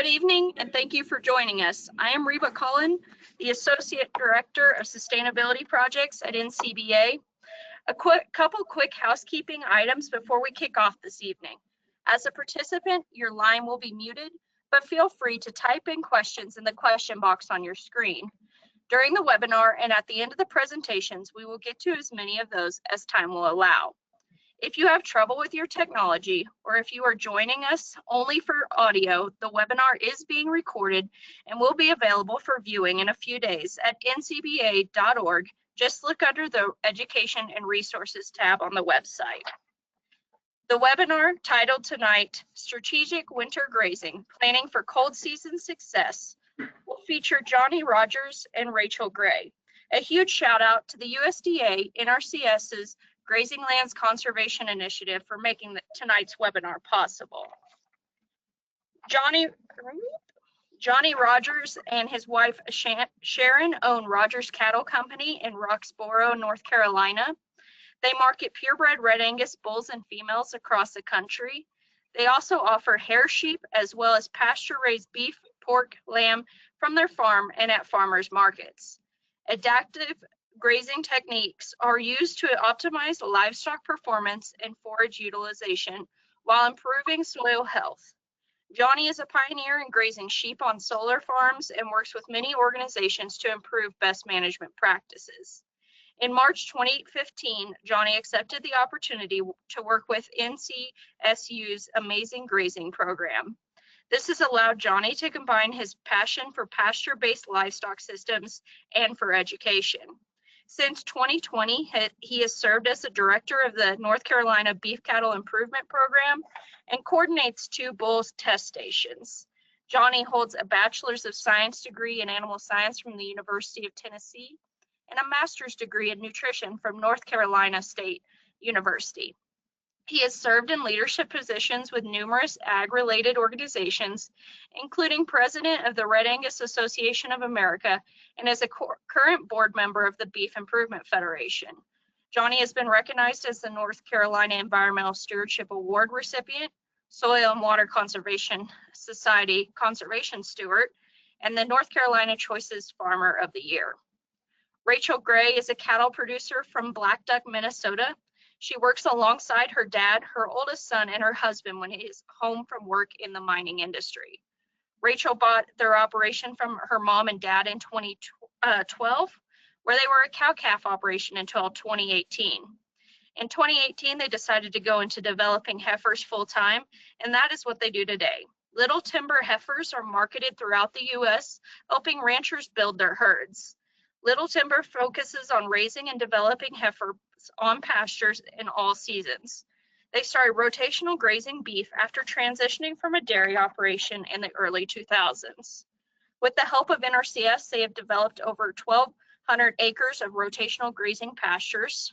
Good evening, and thank you for joining us. I am Reba Cullen, the Associate Director of Sustainability Projects at NCBA. A couple quick housekeeping items before we kick off this evening. As a participant, your line will be muted, but feel free to type in questions in the question box on your screen. During the webinar and at the end of the presentations, we will get to as many of those as time will allow. If you have trouble with your technology, or if you are joining us only for audio, the webinar is being recorded and will be available for viewing in a few days at ncba.org. Just look under the Education and Resources tab on the website. The webinar titled tonight, Strategic Winter Grazing, Planning for Cold Season Success, will feature Johnny Rogers and Rachel Gray. A huge shout out to the USDA NRCS's Grazing Lands Conservation Initiative for making tonight's webinar possible. Johnny Rogers and his wife Sharon own Rogers Cattle Company in Roxborough, North Carolina. They market purebred red Angus bulls and females across the country. They also offer hair sheep as well as pasture-raised beef, pork, lamb from their farm and at farmers markets. Adaptive grazing techniques are used to optimize livestock performance and forage utilization while improving soil health. Johnny is a pioneer in grazing sheep on solar farms and works with many organizations to improve best management practices. In March 2015, Johnny accepted the opportunity to work with NCSU's Amazing Grazing program. This has allowed Johnny to combine his passion for pasture-based livestock systems and for education. Since 2020, he has served as the director of the North Carolina Beef Cattle Improvement Program and coordinates 2 bull test stations. Johnny holds a Bachelor's of Science degree in Animal Science from the University of Tennessee and a master's degree in nutrition from North Carolina State University. He has served in leadership positions with numerous ag-related organizations, including president of the Red Angus Association of America and is a current board member of the Beef Improvement Federation. Johnny has been recognized as the North Carolina Environmental Stewardship Award recipient, Soil and Water Conservation Society Conservation Steward, and the North Carolina Choices Farmer of the Year. Rachel Gray is a cattle producer from Black Duck, Minnesota. She works alongside her dad, her oldest son, and her husband when he is home from work in the mining industry. Rachel bought their operation from her mom and dad in 2012, where they were a cow-calf operation until 2018. In 2018, they decided to go into developing heifers full-time, and that is what they do today. Little timber heifers are marketed throughout the U.S., helping ranchers build their herds. Little Timber focuses on raising and developing heifers on pastures in all seasons. They started rotational grazing beef after transitioning from a dairy operation in the early 2000s. With the help of NRCS, they have developed over 1,200 acres of rotational grazing pastures.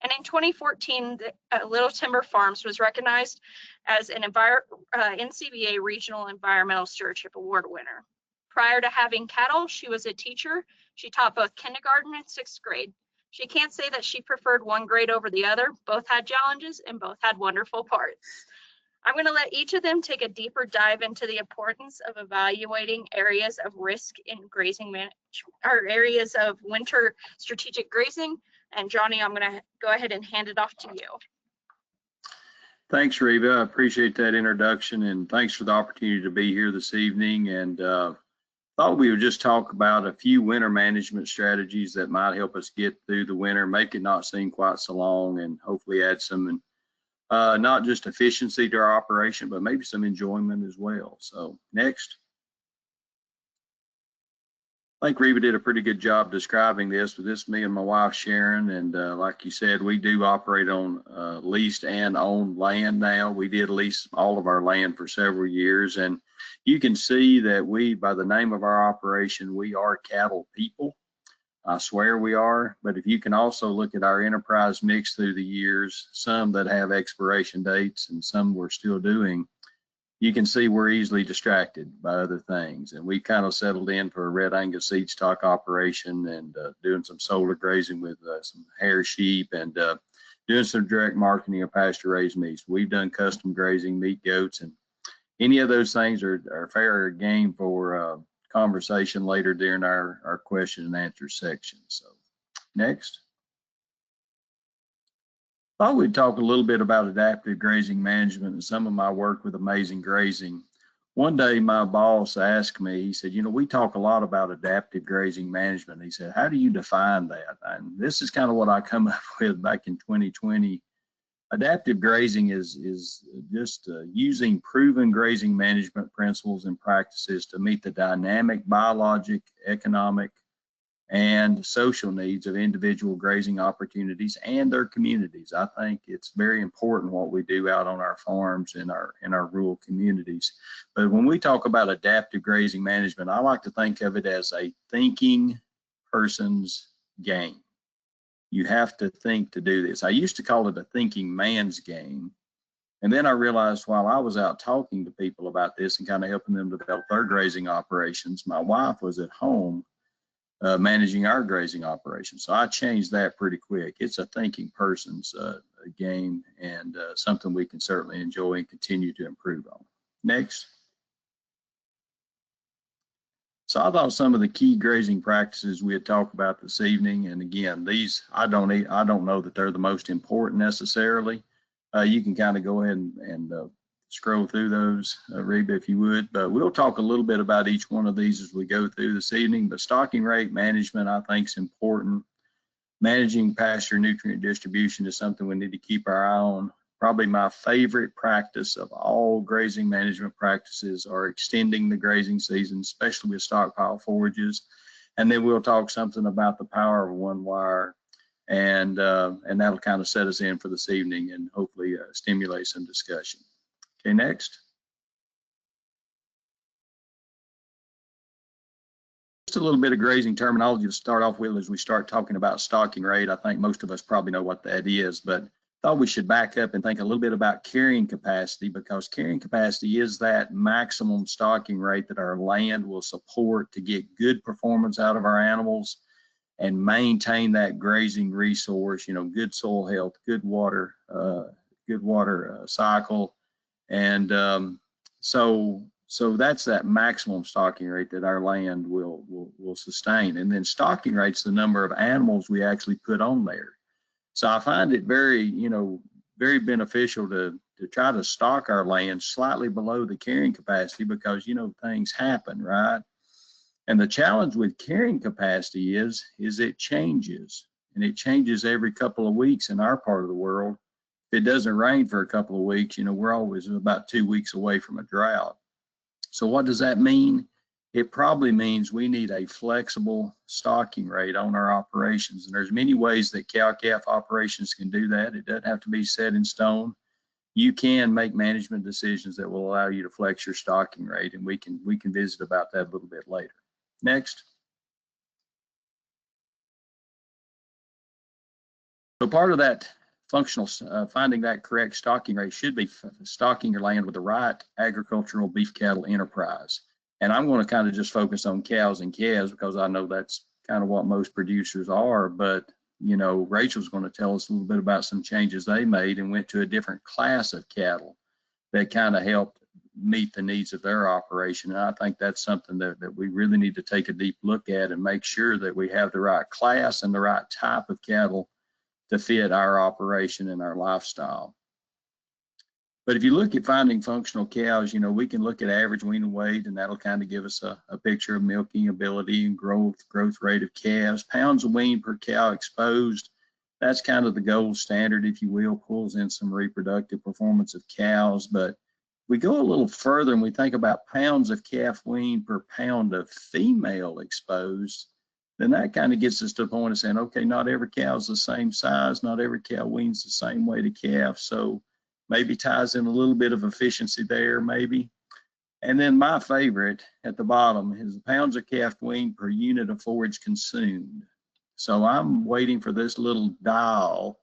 And in 2014, Little Timber Farms was recognized as an NCBA Regional Environmental Stewardship Award winner. Prior to having cattle, she was a teacher. She taught both kindergarten and 6th grade. She can't say that she preferred one grade over the other. Both had challenges and both had wonderful parts. I'm going to let each of them take a deeper dive into the importance of evaluating areas of risk in grazing management, or areas of winter strategic grazing. And Johnny, I'm going to go ahead and hand it off to you. Thanks, Reba. I appreciate that introduction, and thanks for the opportunity to be here this evening. And thought we would just talk about a few winter management strategies that might help us get through the winter, make it not seem quite so long, and hopefully add some not just efficiency to our operation, but maybe some enjoyment as well. So next. I think Reba did a pretty good job describing this, but this is me and my wife Sharon, and like you said, we do operate on leased and owned land now. We did lease all of our land for several years, and you can see that we, by the name of our operation, we are cattle people. I swear we are, but if you can also look at our enterprise mix through the years, some that have expiration dates and some we're still doing, you can see we're easily distracted by other things. And we kind of settled in for a red Angus seed stock operation and doing some solar grazing with some hair sheep and doing some direct marketing of pasture raised meats. We've done custom grazing, meat goats, and any of those things are fair game for conversation later during our question and answer section. So next. Thought we'd talk a little bit about adaptive grazing management and some of my work with Amazing Grazing. One day my boss asked me, he said, you know, we talk a lot about adaptive grazing management. He said, how do you define that? And this is kind of what I come up with back in 2020. Adaptive grazing is just using proven grazing management principles and practices to meet the dynamic biologic, economic, and social needs of individual grazing opportunities and their communities. I think it's very important what we do out on our farms in our rural communities. But when we talk about adaptive grazing management, I like to think of it as a thinking person's game. You have to think to do this. I used to call it a thinking man's game. And then I realized while I was out talking to people about this and kind of helping them develop their grazing operations, my wife was at home managing our grazing operations. So I changed that pretty quick. It's a thinking person's game, and something we can certainly enjoy and continue to improve on. Next. So I thought some of the key grazing practices we had talked about this evening, and again, these I don't know that they're the most important necessarily. You can kind of go ahead and scroll through those, Reba, if you would. But we'll talk a little bit about each one of these as we go through this evening. But stocking rate management, I think, is important. Managing pasture nutrient distribution is something we need to keep our eye on. Probably my favorite practice of all grazing management practices are extending the grazing season, especially with stockpile forages. And then we'll talk something about the power of one wire, and that'll kind of set us in for this evening and hopefully stimulate some discussion. Okay, next. Just a little bit of grazing terminology to start off with as we start talking about stocking rate. I think most of us probably know what that is, but thought we should back up and think a little bit about carrying capacity, because carrying capacity is that maximum stocking rate that our land will support to get good performance out of our animals and maintain that grazing resource, you know, good soil health, good water cycle. And so that's that maximum stocking rate that our land will sustain. And then stocking rate's the number of animals we actually put on there. So I find it very beneficial to try to stock our land slightly below the carrying capacity, because, you know, things happen, right? And the challenge with carrying capacity is it changes, and it changes every couple of weeks in our part of the world. If it doesn't rain for a couple of weeks, you know, we're always about 2 weeks away from a drought. So what does that mean? It probably means we need a flexible stocking rate on our operations. And there's many ways that cow-calf operations can do that. It doesn't have to be set in stone. You can make management decisions that will allow you to flex your stocking rate, and we can visit about that a little bit later. Next. So part of that functional, finding that correct stocking rate should be stocking your land with the right agricultural beef cattle enterprise. And I'm going to kind of just focus on cows and calves because I know that's kind of what most producers are. But, you know, Rachel's going to tell us a little bit about some changes they made and went to a different class of cattle that kind of helped meet the needs of their operation. And I think that's something that we really need to take a deep look at and make sure that we have the right class and the right type of cattle to fit our operation and our lifestyle. But if you look at finding functional cows, you know, we can look at average wean and weight, and that'll kind of give us a picture of milking ability and growth rate of calves. Pounds of wean per cow exposed, that's kind of the gold standard, if you will, pulls in some reproductive performance of cows. But we go a little further and we think about pounds of calf wean per pound of female exposed, then that kind of gets us to the point of saying, okay, not every cow is the same size, not every cow weans the same way to calf. So maybe ties in a little bit of efficiency there, maybe. And then my favorite at the bottom is the pounds of calf wean per unit of forage consumed. So I'm waiting for this little dial,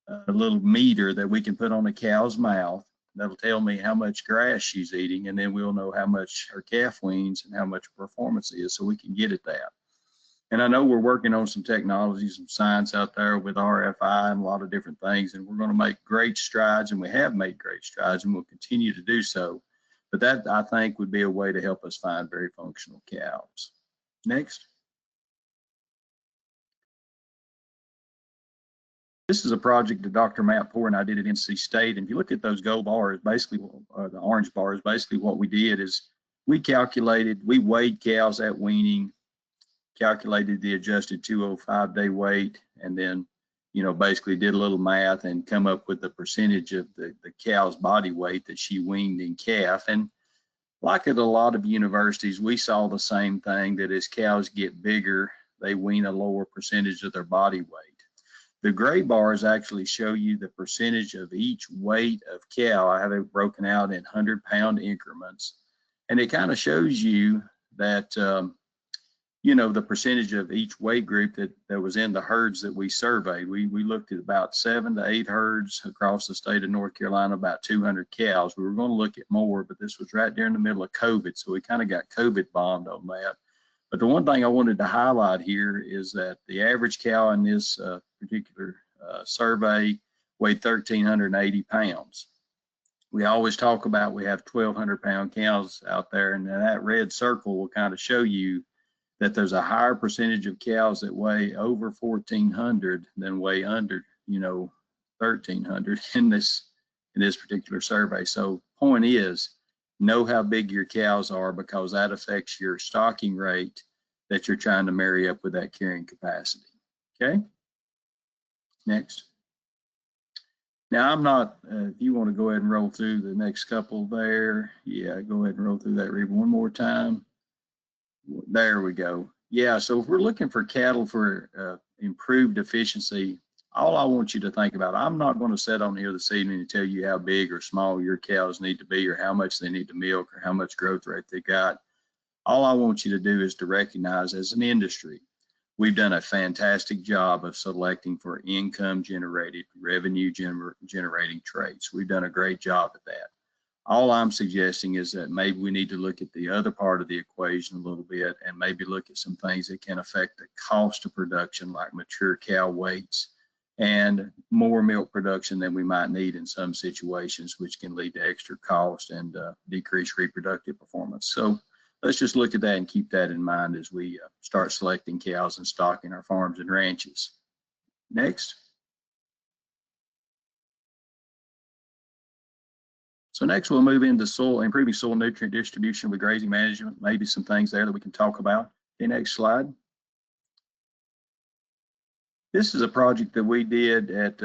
a little meter that we can put on a cow's mouth that'll tell me how much grass she's eating, and then we'll know how much her calf weans and how much performance is, so we can get at that. And I know we're working on some technologies, some science out there with RFI and a lot of different things, and we're going to make great strides, and we have made great strides, and we'll continue to do so. But that, I think, would be a way to help us find very functional cows. Next. This is a project that Dr. Matt Poore and I did at NC State. And if you look at those gold bars, basically, the orange bars, basically what we did is we weighed cows at weaning, calculated the adjusted 205-day weight, and then, basically did a little math and come up with the percentage of the cow's body weight that she weaned in calf. And like at a lot of universities, we saw the same thing, that as cows get bigger, they wean a lower percentage of their body weight. The gray bars actually show you the percentage of each weight of cow. I have it broken out in 100-pound increments. And it kind of shows you that, the percentage of each weight group that was in the herds that we surveyed. We looked at about 7 to 8 herds across the state of North Carolina, about 200 cows. We were going to look at more, but this was right during the middle of COVID, so we kind of got COVID bombed on that. But the one thing I wanted to highlight here is that the average cow in this particular survey weighed 1,380 pounds. We always talk about we have 1,200-pound cows out there, and that red circle will kind of show you that there's a higher percentage of cows that weigh over 1,400 than weigh under, 1,300 in this particular survey. So point is, know how big your cows are, because that affects your stocking rate that you're trying to marry up with that carrying capacity. Okay. Next. Now I'm not, if you want to go ahead and roll through the next couple there. Yeah, go ahead and roll through that, Reba, one more time. There we go. Yeah, so if we're looking for cattle for improved efficiency, all I want you to think about, I'm not going to sit on here this evening and tell you how big or small your cows need to be, or how much they need to milk, or how much growth rate they got. All I want you to do is to recognize, as an industry, we've done a fantastic job of selecting for income generated, revenue generating traits. We've done a great job at that. All I'm suggesting is that maybe we need to look at the other part of the equation a little bit, and maybe look at some things that can affect the cost of production, like mature cow weights and more milk production than we might need in some situations, which can lead to extra cost and decreased reproductive performance. So let's just look at that and keep that in mind as we start selecting cows and stocking our farms and ranches. Next. So next we'll move into improving soil nutrient distribution with grazing management, maybe some things there that we can talk about. Okay, next slide. This is a project that we did at,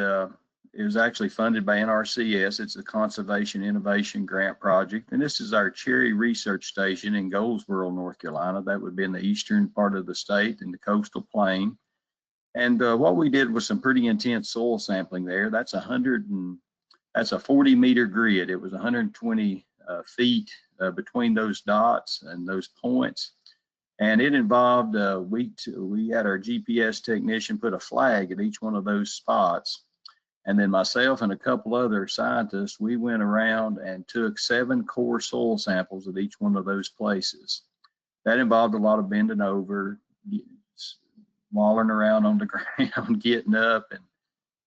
it was actually funded by NRCS. It's a Conservation Innovation Grant Project. And this is our Cherry Research Station in Goldsboro, North Carolina. That would be in the eastern part of the state, in the coastal plain. And what we did was some pretty intense soil sampling there. That's a 40-meter grid. It was 120 feet between those dots and those points. And it involved, we had our GPS technician put a flag at each one of those spots. And then myself and a couple other scientists, we went around and took 7 core soil samples at each one of those places. That involved a lot of bending over, walling around on the ground, getting up, and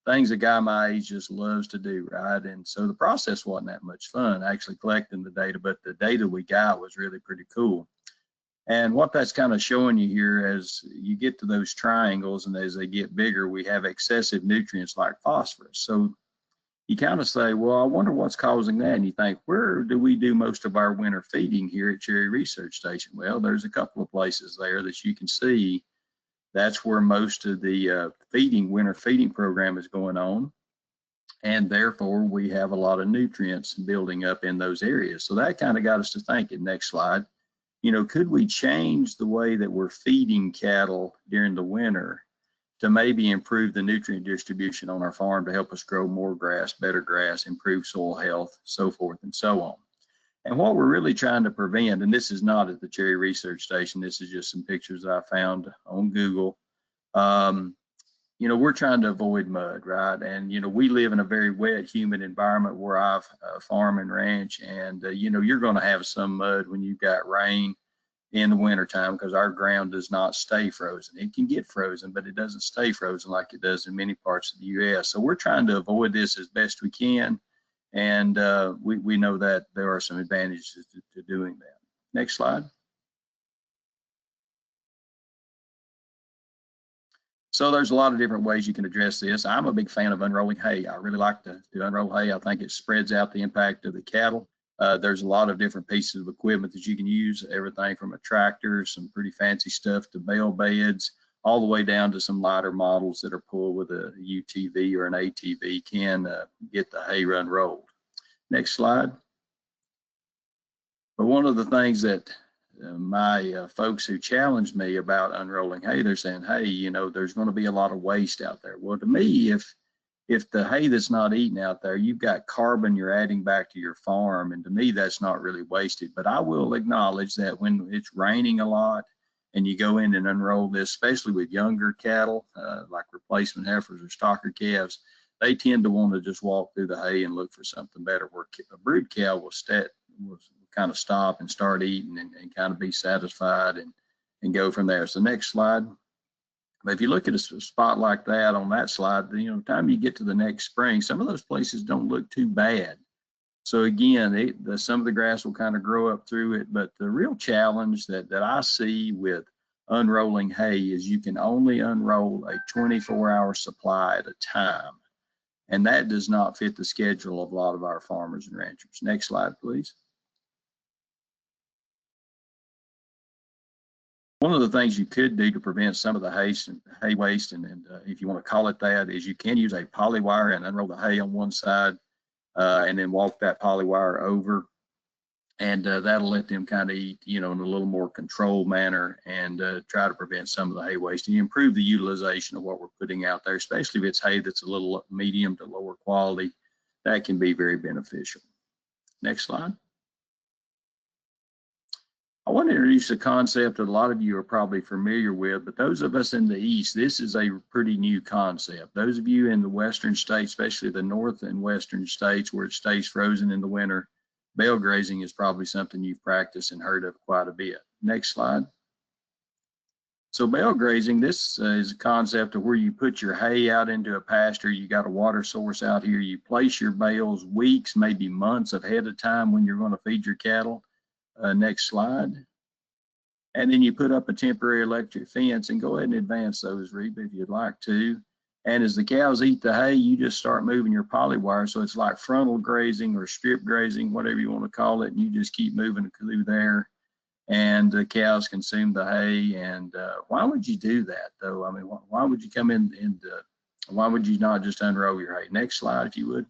things a guy my age just loves to do, right? And so the process wasn't that much fun, actually collecting the data, but the data we got was really pretty cool. And what that's kind of showing you here, as you get to those triangles and as they get bigger, we have excessive nutrients like phosphorus. So you kind of say, well, I wonder what's causing that. And you think, where do we do most of our winter feeding here at Cherry Research Station? Well, there's a couple of places there that you can see. That's where most of the winter feeding program is going on. And therefore, we have a lot of nutrients building up in those areas. So that kind of got us to thinking. Next slide. Could we change the way that we're feeding cattle during the winter to maybe improve the nutrient distribution on our farm to help us grow more grass, better grass, improve soil health, so forth and so on? And what we're really trying to prevent, and this is not at the Cherry Research Station, this is just some pictures I found on Google. We're trying to avoid mud, right? And, we live in a very wet, humid environment where I've farm and ranch, and, you're going to have some mud when you've got rain in the wintertime, because our ground does not stay frozen. It can get frozen, but it doesn't stay frozen like it does in many parts of the U.S. So we're trying to avoid this as best we can. And we know that there are some advantages to doing that. Next slide. So there's a lot of different ways you can address this. I'm a big fan of unrolling hay. I really like to unroll hay. I think it spreads out the impact of the cattle. There's a lot of different pieces of equipment that you can use, everything from a tractor, some pretty fancy stuff, to bale beds, all the way down to some lighter models that are pulled with a UTV or an ATV can get the hay run rolled. Next slide. But one of the things that my folks who challenged me about unrolling hay, they're saying, hey, you know, there's going to be a lot of waste out there. Well, to me, if the hay that's not eaten out there, you've got carbon you're adding back to your farm, and to me, that's not really wasted. But I will acknowledge that when it's raining a lot and you go in and unroll this, especially with younger cattle, like replacement heifers or stocker calves, they tend to want to just walk through the hay and look for something better, where a brood cow will kind of stop and start eating and kind of be satisfied and go from there. So next slide. But if you look at a spot like that on that slide, you know, time you get to the next spring, some of those places don't look too bad. So again, some of the grass will kind of grow up through it, but the real challenge that I see with unrolling hay is you can only unroll a 24-hour supply at a time. And that does not fit the schedule of a lot of our farmers and ranchers. Next slide, please. One of the things you could do to prevent some of the hay waste, and if you want to call it that, is you can use a poly wire and unroll the hay on one side and then walk that poly wire over. And that'll let them kind of eat, you know, in a little more controlled manner and try to prevent some of the hay waste and improve the utilization of what we're putting out there, especially if it's hay that's a little medium to lower quality. That can be very beneficial. Next slide. I want to introduce a concept that a lot of you are probably familiar with, but those of us in the East, this is a pretty new concept. Those of you in the Western states, especially the North and Western states where it stays frozen in the winter, bale grazing is probably something you've practiced and heard of quite a bit. Next slide. So bale grazing, this is a concept of where you put your hay out into a pasture. You got a water source out here. You place your bales weeks, maybe months ahead of time when you're going to feed your cattle. Next slide. And then you put up a temporary electric fence, and go ahead and advance those, Reba, if you'd like to. And as the cows eat the hay, you just start moving your poly wire. So it's like frontal grazing or strip grazing, whatever you want to call it. And you just keep moving through there, and the cows consume the hay. And why would you do that, though? I mean, why would you come in and why would you not just unroll your hay? Next slide, if you would.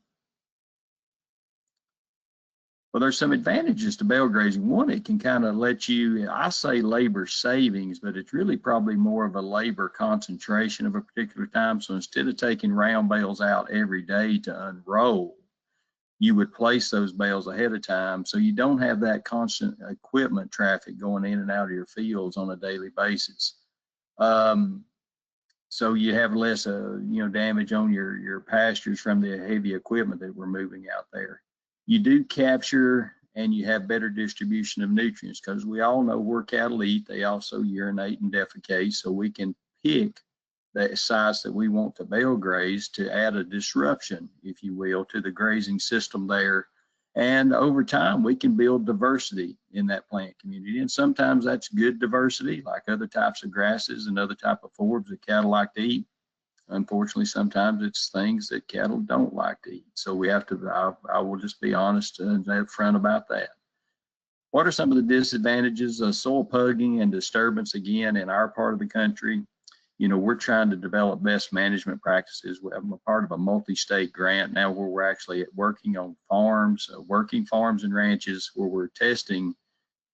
Well, there's some advantages to bale grazing. One, it can kind of let you, I say labor savings, but it's really probably more of a labor concentration of a particular time. So instead of taking round bales out every day to unroll, you would place those bales ahead of time, so you don't have that constant equipment traffic going in and out of your fields on a daily basis. So you have less damage on your pastures from the heavy equipment that we're moving out there. You do capture and you have better distribution of nutrients, because we all know where cattle eat, they also urinate and defecate. So we can pick the sites that we want to bale graze to add a disruption, if you will, to the grazing system there. And over time, we can build diversity in that plant community. And sometimes that's good diversity, like other types of grasses and other type of forbs that cattle like to eat. Unfortunately, sometimes it's things that cattle don't like to eat. So we have to, I will just be honest and upfront about that. What are some of the disadvantages of soil pugging and disturbance? Again, in our part of the country, you know, we're trying to develop best management practices. I'm a part of a multi-state grant now where we're actually working on farms, working farms and ranches, where we're testing,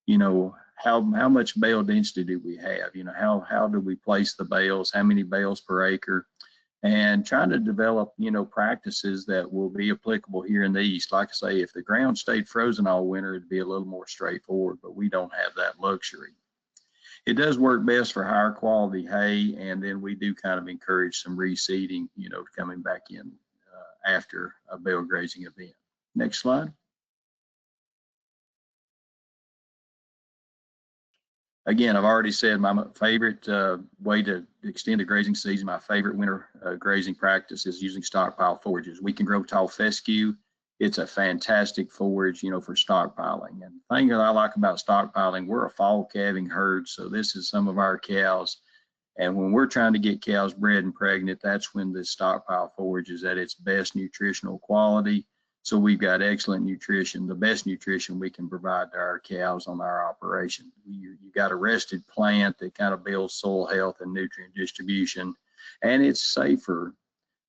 you know, how much bale density do we have? You know, how do we place the bales? How many bales per acre? And trying to develop, you know, practices that will be applicable here in the East. Like I say, if the ground stayed frozen all winter, it'd be a little more straightforward, but we don't have that luxury. It does work best for higher quality hay, and then we do kind of encourage some reseeding, you know, coming back in after a bale grazing event. Next slide. Again, I've already said my favorite way to extend the grazing season, my favorite winter grazing practice is using stockpile forages. We can grow tall fescue it's a fantastic forage, for stockpiling. And the thing that I like about stockpiling, we're a fall calving herd, so this is some of our cows. And when we're trying to get cows bred and pregnant, that's when the stockpile forage is at its best nutritional quality. So we've got excellent nutrition, the best nutrition we can provide to our cows on our operation. You got a rested plant that kind of builds soil health and nutrient distribution, and it's safer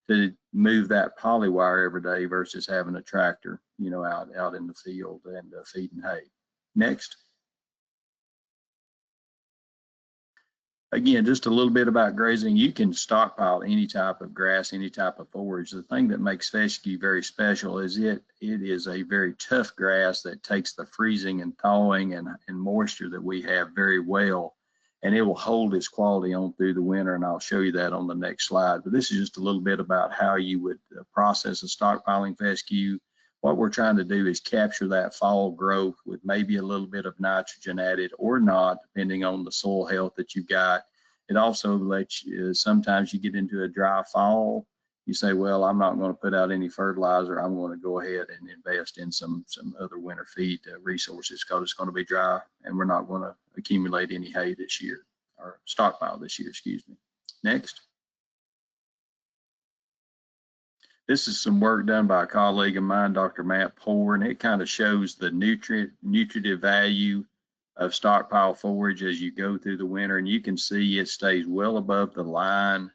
to move that poly wire every day versus having a tractor, out in the field and feeding hay. Next. Again, just a little bit about grazing. You can stockpile any type of grass, any type of forage. The thing that makes fescue very special is it is a very tough grass that takes the freezing and thawing and moisture that we have very well, and it will hold its quality on through the winter, and I'll show you that on the next slide. But this is just a little bit about how you would process a stockpiling fescue. What we're trying to do is capture that fall growth with maybe a little bit of nitrogen added or not, depending on the soil health that you've got. It also lets you, sometimes you get into a dry fall, you say, well, I'm not going to put out any fertilizer. I'm going to go ahead and invest in some other winter feed resources because it's going to be dry and we're not going to accumulate any hay this year, or stockpile this year, excuse me. Next. This is some work done by a colleague of mine, Dr. Matt Poore, and it kind of shows the nutritive value of stockpile forage as you go through the winter, and you can see it stays well above the line.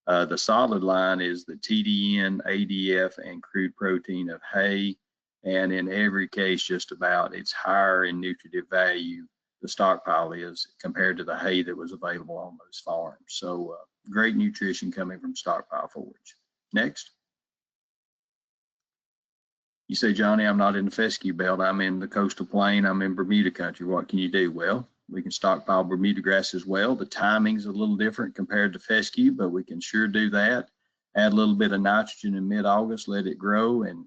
The solid line is the TDN, ADF, and crude protein of hay, and in every case, just about, it's higher in nutritive value, the stockpile is, compared to the hay that was available on those farms. So great nutrition coming from stockpile forage. Next. You say, Johnny, I'm not in the fescue belt. I'm in the coastal plain. I'm in Bermuda country. What can you do? Well, we can stockpile Bermuda grass as well. The timing's a little different compared to fescue, but we can sure do that. Add a little bit of nitrogen in mid-August, let it grow, and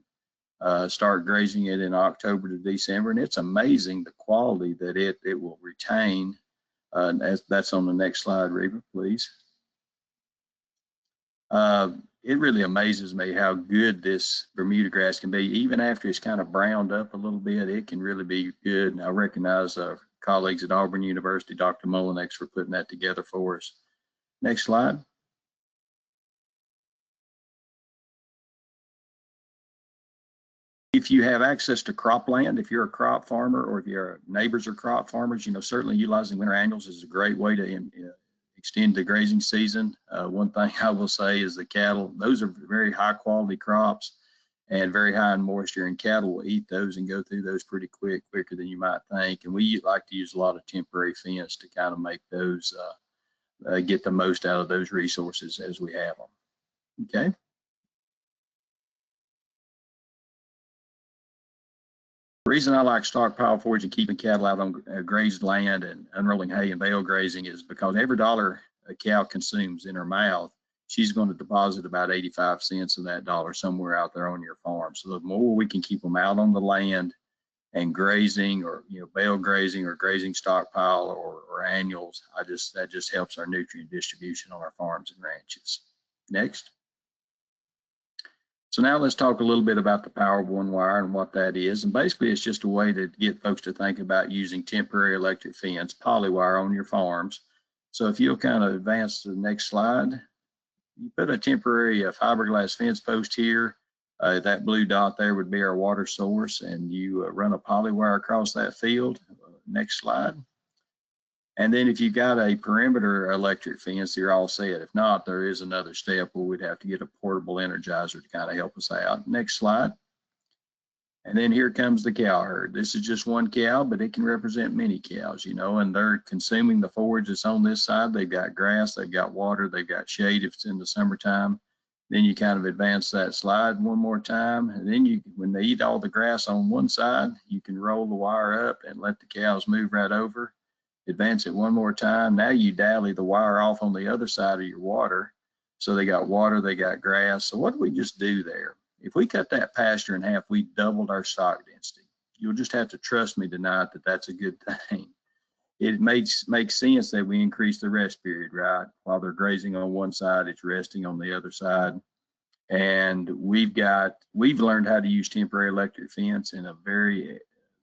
start grazing it in October to December. And it's amazing the quality that it will retain. That's on the next slide, Reba, please. It really amazes me how good this Bermuda grass can be. Even after it's kind of browned up a little bit, it can really be good. And I recognize our colleagues at Auburn University, Dr. Mullinex, for putting that together for us. Next slide. If you have access to cropland, if you're a crop farmer or if your neighbors are crop farmers, certainly utilizing winter annuals is a great way to extend the grazing season. One thing I will say is the cattle, those are very high quality crops and very high in moisture, and cattle will eat those and go through those pretty quicker than you might think. And we like to use a lot of temporary fence to kind of make those, get the most out of those resources as we have them. Okay. The reason I like stockpile forage and keeping cattle out on grazed land and unrolling hay and bale grazing is because every dollar a cow consumes in her mouth, she's going to deposit about 85 cents of that dollar somewhere out there on your farm. So the more we can keep them out on the land and grazing, or bale grazing or grazing stockpile or annuals, that just helps our nutrient distribution on our farms and ranches. Next. So now let's talk a little bit about the power of one wire and what that is. And basically, it's just a way to get folks to think about using temporary electric fence, polywire, on your farms. So if you'll kind of advance to the next slide, you put a temporary fiberglass fence post here. That blue dot there would be our water source, and you run a polywire across that field. Next slide. And then if you've got a perimeter electric fence, you're all set. If not, there is another step where we'd have to get a portable energizer to kind of help us out. Next slide. And then here comes the cow herd. This is just one cow, but it can represent many cows, and they're consuming the forage that's on this side. They've got grass, they've got water, they've got shade if it's in the summertime. Then you kind of advance that slide one more time. And then when they eat all the grass on one side, you can roll the wire up and let the cows move right over. Advance it one more time. Now you dally the wire off on the other side of your water. So they got water, they got grass. So what did we just do there? If we cut that pasture in half, we doubled our stock density. You'll just have to trust me tonight that that's a good thing. It makes sense that we increase the rest period, right? While they're grazing on one side, it's resting on the other side. And we've learned how to use temporary electric fence in a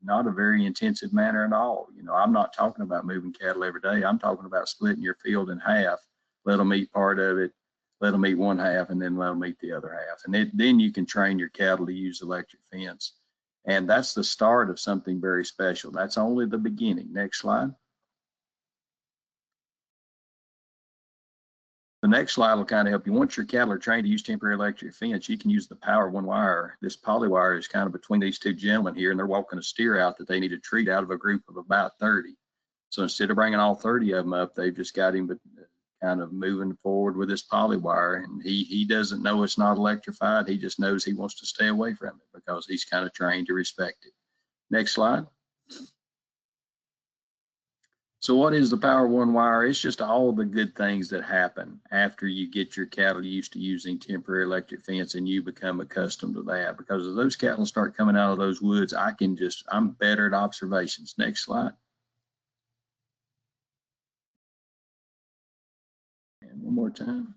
not a very intensive manner at all. You know, I'm not talking about moving cattle every day. I'm talking about splitting your field in half, let them eat part of it, let them eat one half, and then let them eat the other half. And then you can train your cattle to use electric fence. And that's the start of something very special. That's only the beginning. Next slide. The next slide will kind of help you. Once your cattle are trained to use temporary electric fence, you can use the power of one wire. This poly wire is kind of between these two gentlemen here, and they're walking a steer out that they need to treat out of a group of about 30. So instead of bringing all 30 of them up, they've just got him kind of moving forward with this poly wire. And he doesn't know it's not electrified. He just knows he wants to stay away from it because he's kind of trained to respect it. Next slide. So what is the power of one wire? It's just all the good things that happen after you get your cattle used to using temporary electric fence and you become accustomed to that. Because as those cattle start coming out of those woods, I'm better at observations. Next slide. And one more time.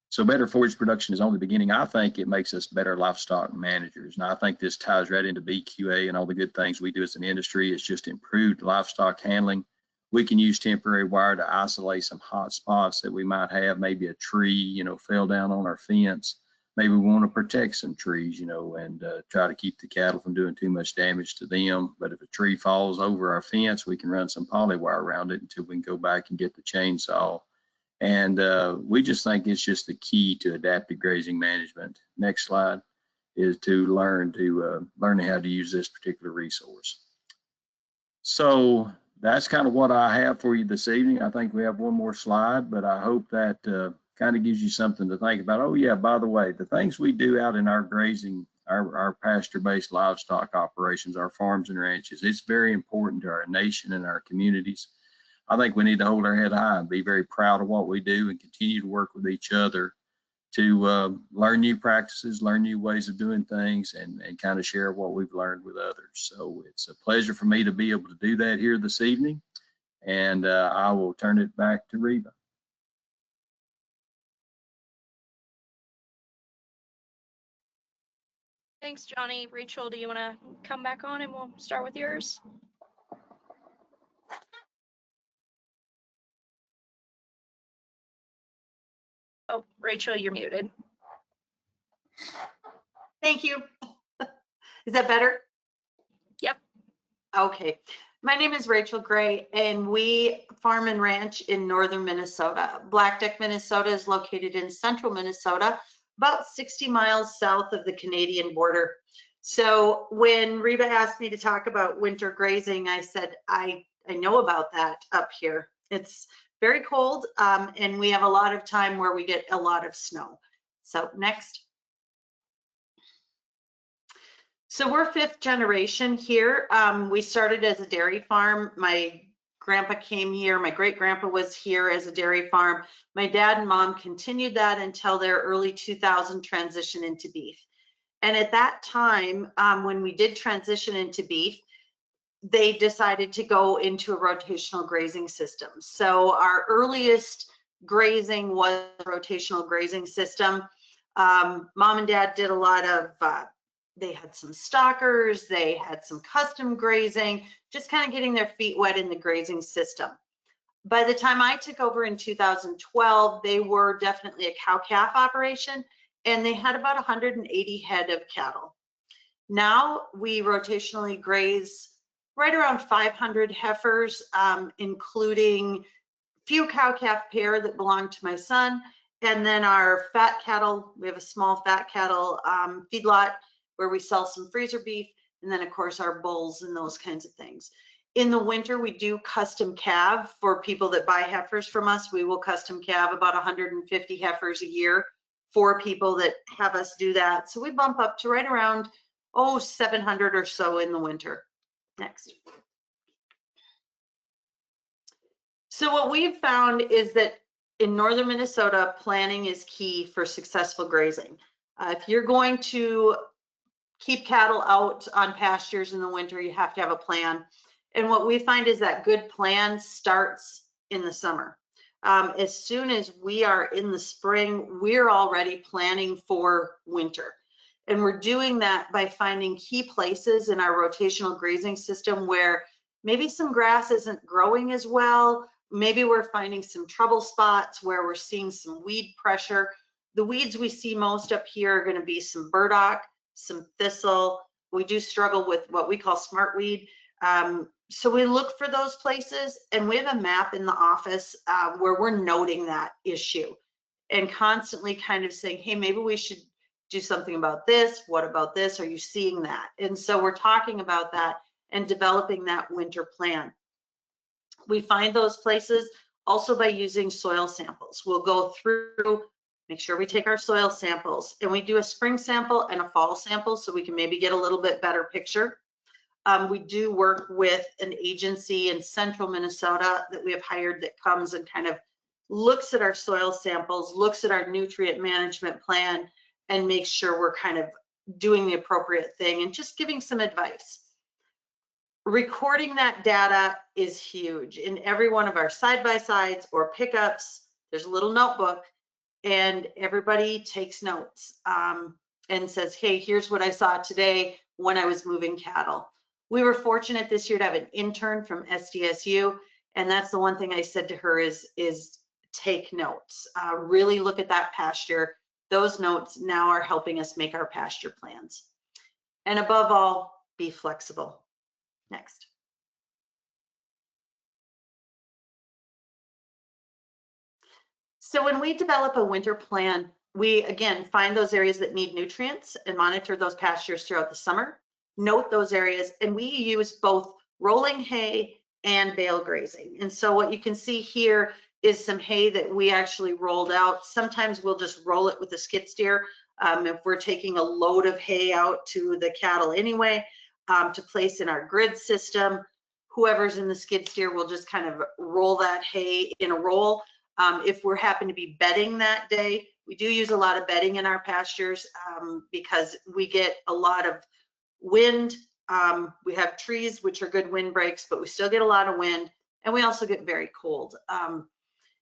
So better forage production is only the beginning. I think it makes us better livestock managers. And I think this ties right into BQA and all the good things we do as an industry. It's just improved livestock handling. We can use temporary wire to isolate some hot spots that we might have. Maybe a tree, you know, fell down on our fence. Maybe we want to protect some trees, you know, and try to keep the cattle from doing too much damage to them. But if a tree falls over our fence, we can run some poly wire around it until we can go back and get the chainsaw. And we just think it's just the key to adaptive grazing management. Next slide is to learn how to use this particular resource. So that's kind of what I have for you this evening. I think we have one more slide, but I hope that kind of gives you something to think about. Oh yeah, by the way, the things we do out in our grazing, our pasture-based livestock operations, our farms and ranches, it's very important to our nation and our communities. I think we need to hold our head high and be very proud of what we do and continue to work with each other to learn new practices, learn new ways of doing things, and kind of share what we've learned with others. So it's a pleasure for me to be able to do that here this evening, and I will turn it back to Reba. Thanks, Johnny. Rachel, do you want to come back on and we'll start with yours? Oh, Rachel, you're muted. Thank you. Is that better? Yep. Okay. My name is Rachel Gray, and we farm and ranch in northern Minnesota. Black Duck, Minnesota is located in central Minnesota, about 60 miles south of the Canadian border. So when Reba asked me to talk about winter grazing, I said, I know about that up here. It's very cold, and we have a lot of time where we get a lot of snow. So next. So we're fifth generation here. We started as a dairy farm. My grandpa came here. My great grandpa was here as a dairy farm. My dad and mom continued that until their early 2000 transition into beef. And at that time, when we did transition into beef, they decided to go into a rotational grazing system. So our earliest grazing was a rotational grazing system. Mom and dad did a lot of they had some stockers, they had some custom grazing, just kind of getting their feet wet in the grazing system. By the time I took over in 2012, they were definitely a cow-calf operation, and they had about 180 head of cattle. Now we rotationally graze right around 500 heifers, including few cow-calf pair that belong to my son, and then our fat cattle. We have a small fat cattle feedlot where we sell some freezer beef, and then of course our bulls and those kinds of things. In the winter, we do custom calve for people that buy heifers from us. We will custom calve about 150 heifers a year for people that have us do that. So we bump up to right around, 700 or so in the winter. Next. So what we've found is that in northern Minnesota, planning is key for successful grazing. If you're going to keep cattle out on pastures in the winter, you have to have a plan. And what we find is that good plan starts in the summer. As soon as we are in the spring, we're already planning for winter. And we're doing that by finding key places in our rotational grazing system where maybe some grass isn't growing as well. Maybe we're finding some trouble spots where we're seeing some weed pressure. The weeds we see most up here are going to be some burdock, some thistle. We do struggle with what we call smartweed. So we look for those places, and we have a map in the office where we're noting that issue and constantly kind of saying, hey, maybe we should do something about this. What about this? Are you seeing that? And so we're talking about that and developing that winter plan. We find those places also by using soil samples. We'll go through, make sure we take our soil samples, and we do a spring sample and a fall sample so we can maybe get a little bit better picture. We do work with an agency in central Minnesota that we have hired that comes and kind of looks at our soil samples, looks at our nutrient management plan, and makes sure we're kind of doing the appropriate thing and just giving some advice. Recording that data is huge. In every one of our side-by-sides or pickups, there's a little notebook, and everybody takes notes and says, hey, here's what I saw today when I was moving cattle. We were fortunate this year to have an intern from SDSU, and that's the one thing I said to her is take notes. Really look at that pasture. Those notes now are helping us make our pasture plans. And above all, be flexible. Next. So when we develop a winter plan, we again find those areas that need nutrients and monitor those pastures throughout the summer, note those areas, and we use both rolling hay and bale grazing. And so what you can see here is some hay that we actually rolled out. Sometimes we'll just roll it with a skid steer if we're taking a load of hay out to the cattle anyway, to place in our grid system. Whoever's in the skid steer will just kind of roll that hay in a roll. If we're happen to be bedding that day, we do use a lot of bedding in our pastures because we get a lot of wind. We have trees, which are good wind breaks, but we still get a lot of wind, and we also get very cold.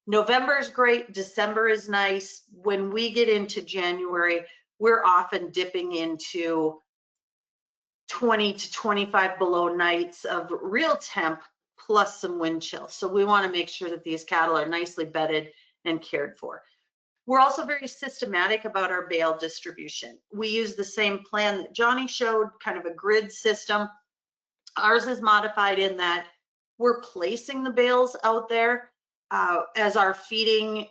November is great. December is nice. When we get into January, we're often dipping into 20 to 25 below nights of real temp plus some wind chill. So we want to make sure that these cattle are nicely bedded and cared for. We're also very systematic about our bale distribution. We use the same plan that Johnny showed, kind of a grid system. Ours is modified in that we're placing the bales out there as our feeding.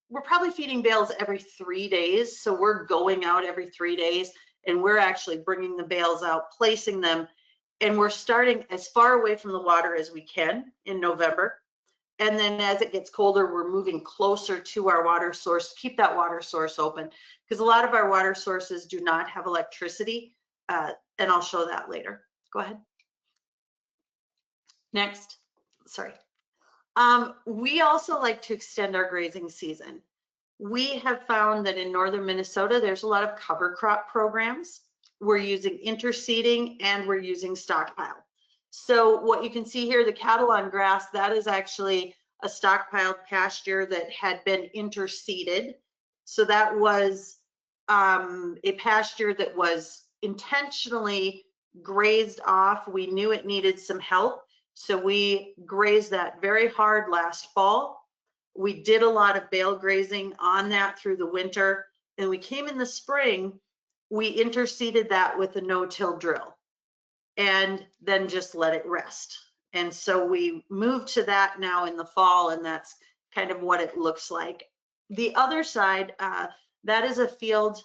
We're probably feeding bales every 3 days. So we're going out every 3 days, and we're actually bringing the bales out, placing them, and we're starting as far away from the water as we can in November. And then as it gets colder, we're moving closer to our water source, keep that water source open, because a lot of our water sources do not have electricity, and I'll show that later. Go ahead. Next, sorry. We also like to extend our grazing season. We have found that in northern Minnesota, there's a lot of cover crop programs. We're using interseeding and we're using stockpile. So what you can see here, the cattle on grass, that is actually a stockpiled pasture that had been interseeded. So that was a pasture that was intentionally grazed off. We knew it needed some help. So we grazed that very hard last fall. We did a lot of bale grazing on that through the winter. And we came in the spring, we interseeded that with a no-till drill and then just let it rest. And so we moved to that now in the fall, and that's kind of what it looks like. The other side, that is a field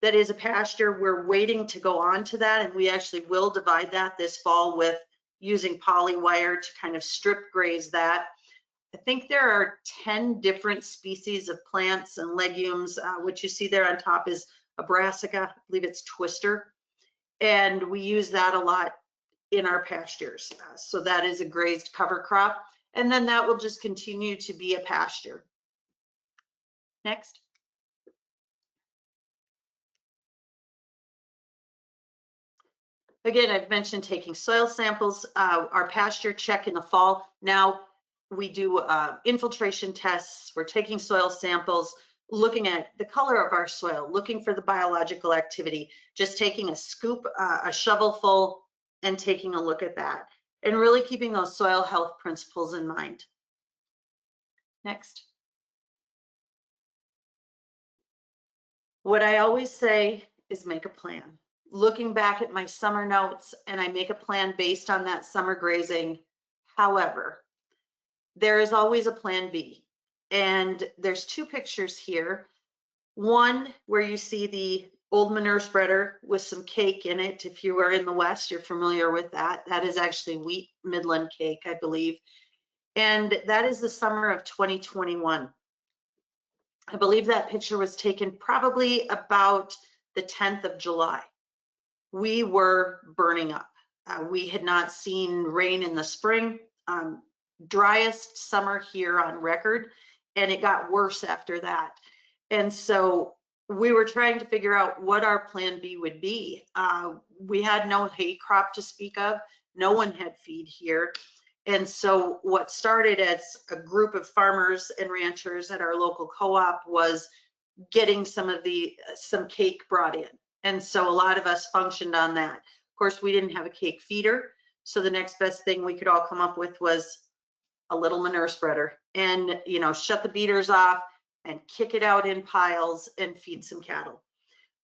that is a pasture. We're waiting to go on to that, and we actually will divide that this fall with using poly wire to kind of strip graze that. I think there are 10 different species of plants and legumes. What you see there on top is a brassica, I believe it's twister. And we use that a lot in our pastures. So that is a grazed cover crop. And then that will just continue to be a pasture. Next. Again, I've mentioned taking soil samples, our pasture check in the fall. Now, we do infiltration tests. We're taking soil samples, looking at the color of our soil, looking for the biological activity, just taking a scoop, a shovelful, and taking a look at that, and really keeping those soil health principles in mind. Next. What I always say is make a plan. Looking back at my summer notes, and I make a plan based on that summer grazing. However, there is always a plan B. And there's two pictures here. One where you see the old manure spreader with some cake in it. If you are in the West, you're familiar with that. That is actually wheat Midland cake, I believe. And that is the summer of 2021. I believe that picture was taken probably about the 10th of July. We were burning up. We had not seen rain in the spring, driest summer here on record, and it got worse after that. And so we were trying to figure out what our plan B would be. We had no hay crop to speak of. No one had feed here. And so what started as a group of farmers and ranchers at our local co-op was getting some cake brought in. And so a lot of us functioned on that. Of course, we didn't have a cake feeder. So the next best thing we could all come up with was a little manure spreader and, you know, shut the beaters off and kick it out in piles and feed some cattle.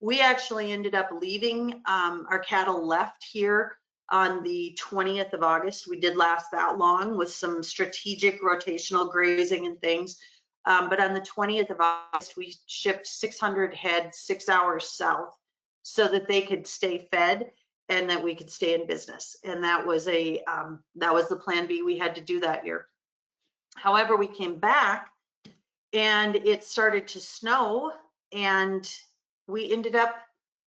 We actually ended up leaving, our cattle left here on the 20th of August. We did last that long with some strategic rotational grazing and things. But on the 20th of August, we shipped 600 head 6 hours south so that they could stay fed and that we could stay in business. And that was the plan B we had to do that year. However, we came back and it started to snow and we ended up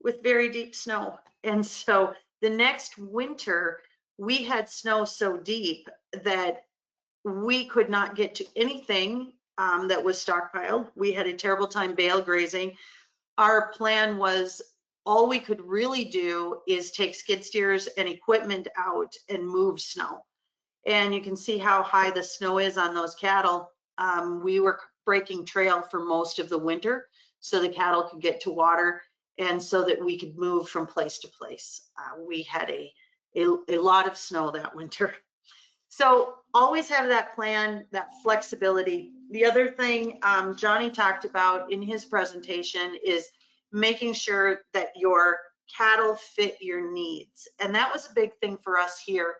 with very deep snow. And so the next winter, we had snow so deep that we could not get to anything that was stockpiled. We had a terrible time bale grazing. Our plan was all we could really do is take skid steers and equipment out and move snow. And you can see how high the snow is on those cattle. We were breaking trail for most of the winter so the cattle could get to water and so that we could move from place to place. We had a lot of snow that winter. So always have that plan, that flexibility. The other thing Johnny talked about in his presentation is making sure that your cattle fit your needs. And that was a big thing for us here.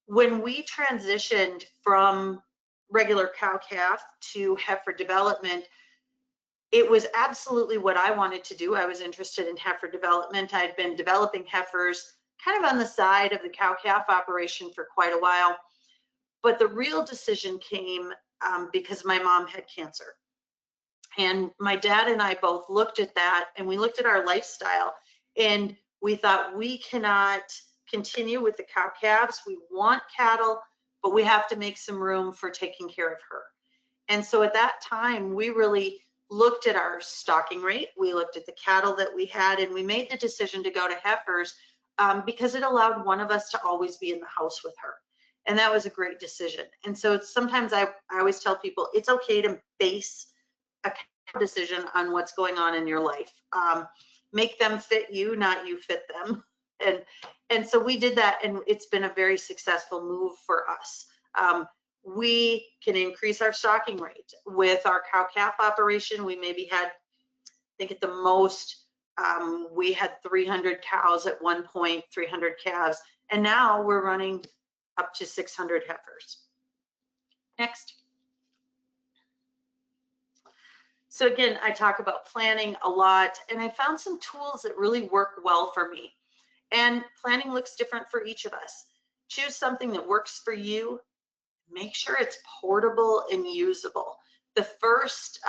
When we transitioned from regular cow-calf to heifer development, it was absolutely what I wanted to do. I was interested in heifer development. I'd been developing heifers kind of on the side of the cow-calf operation for quite a while. But the real decision came because my mom had cancer. And my dad and I both looked at that and we looked at our lifestyle and we thought we cannot continue with the cow-calves. We want cattle, but we have to make some room for taking care of her. And so at that time, we really looked at our stocking rate. We looked at the cattle that we had and we made the decision to go to heifers because it allowed one of us to always be in the house with her. And that was a great decision. And so it's, sometimes I always tell people it's okay to base a decision on what's going on in your life. Make them fit you, not you fit them. And so we did that, and it's been a very successful move for us. We can increase our stocking rate. With our cow-calf operation, we maybe had, I think at the most, we had 300 cows at one point, 300 calves, and now we're running up to 600 heifers. Next. So again, I talk about planning a lot, and I found some tools that really work well for me. And planning looks different for each of us. Choose something that works for you. Make sure it's portable and usable. The first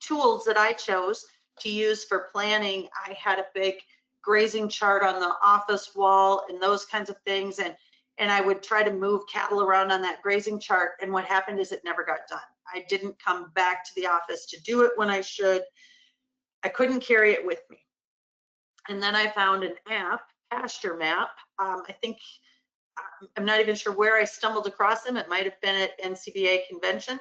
tools that I chose to use for planning, I had a big grazing chart on the office wall and those kinds of things. And I would try to move cattle around on that grazing chart. And what happened is it never got done. I didn't come back to the office to do it when I should. I couldn't carry it with me. And then I found an app, Pasture Map. I think I'm not even sure where I stumbled across them. It might have been at NCBA convention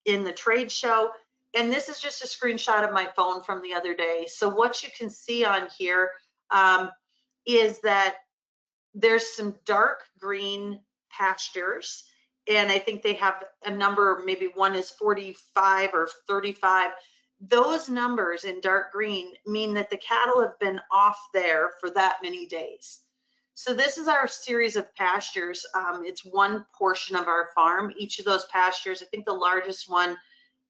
in the trade show. And this is just a screenshot of my phone from the other day. So what you can see on here is that there's some dark green pastures. And I think they have a number, maybe one is 45 or 35. Those numbers in dark green mean that the cattle have been off there for that many days. So this is our series of pastures. It's one portion of our farm. Each of those pastures, I think the largest one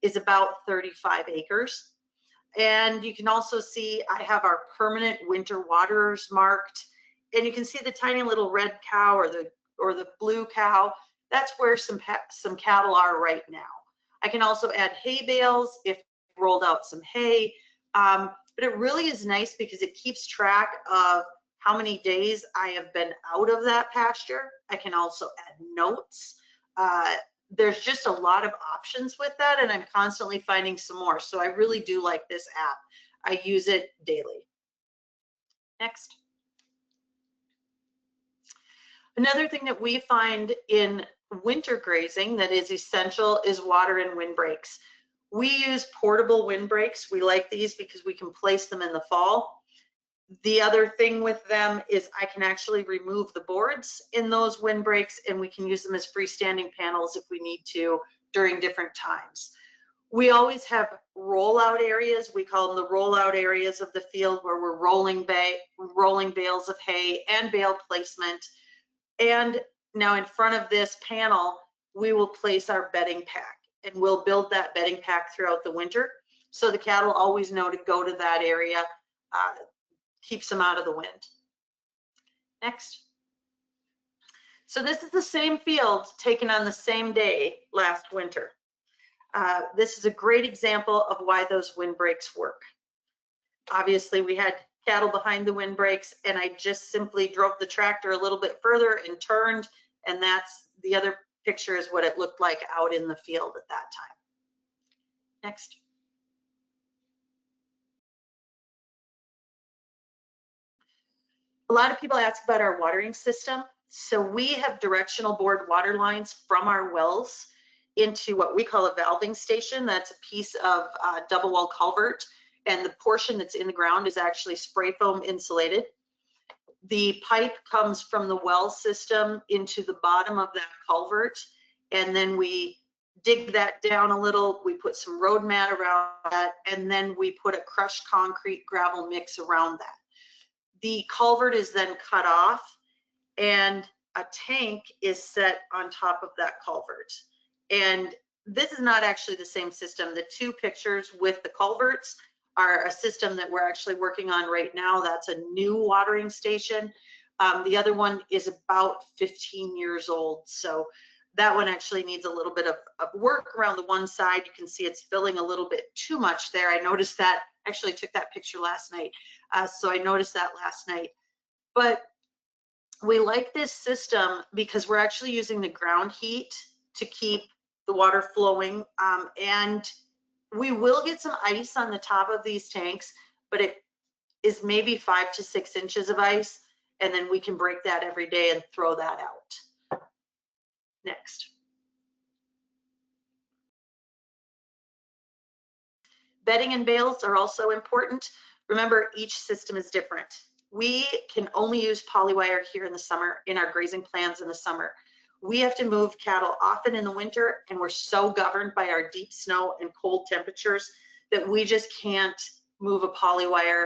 is about 35 acres. And you can also see I have our permanent winter waterers marked. And you can see the tiny little red cow or the blue cow. That's where some cattle are right now. I can also add hay bales if I rolled out some hay. But it really is nice because it keeps track of how many days I have been out of that pasture. I can also add notes. There's just a lot of options with that, and I'm constantly finding some more. So I really do like this app. I use it daily. Next. Another thing that we find in winter grazing that is essential is water and windbreaks. We use portable windbreaks. We like these because we can place them in the fall. The other thing with them is I can actually remove the boards in those windbreaks, and we can use them as freestanding panels if we need to during different times. We always have rollout areas. We call them the rollout areas of the field where we're rolling bales of hay and bale placement. And now in front of this panel, we will place our bedding pack, and we'll build that bedding pack throughout the winter. So the cattle always know to go to that area. Keeps them out of the wind. Next. So this is the same field taken on the same day last winter. This is a great example of why those windbreaks work. Obviously, we had cattle behind the windbreaks, and I just simply drove the tractor a little bit further and turned, and that's the other picture is what it looked like out in the field at that time. Next. A lot of people ask about our watering system. So we have directional bored water lines from our wells into what we call a valving station. That's a piece of double wall culvert, and the portion that's in the ground is actually spray foam insulated. The pipe comes from the well system into the bottom of that culvert, and then we dig that down a little. We put some road mat around that, and then we put a crushed concrete gravel mix around that. The culvert is then cut off, and a tank is set on top of that culvert. And this is not actually the same system. The two pictures with the culverts are a system that we're actually working on right now. That's a new watering station. The other one is about 15 years old. So that one actually needs a little bit of work around the one side. You can see it's filling a little bit too much there. I noticed that, actually took that picture last night. So I noticed that last night. But we like this system because we're actually using the ground heat to keep the water flowing. And we will get some ice on the top of these tanks, but it is maybe 5 to 6 inches of ice. And then we can break that every day and throw that out. Next. Bedding and bales are also important. Remember, each system is different. We can only use polywire here in the summer, in our grazing plans in the summer. We have to move cattle often in the winter, and we're so governed by our deep snow and cold temperatures that we just can't move a polywire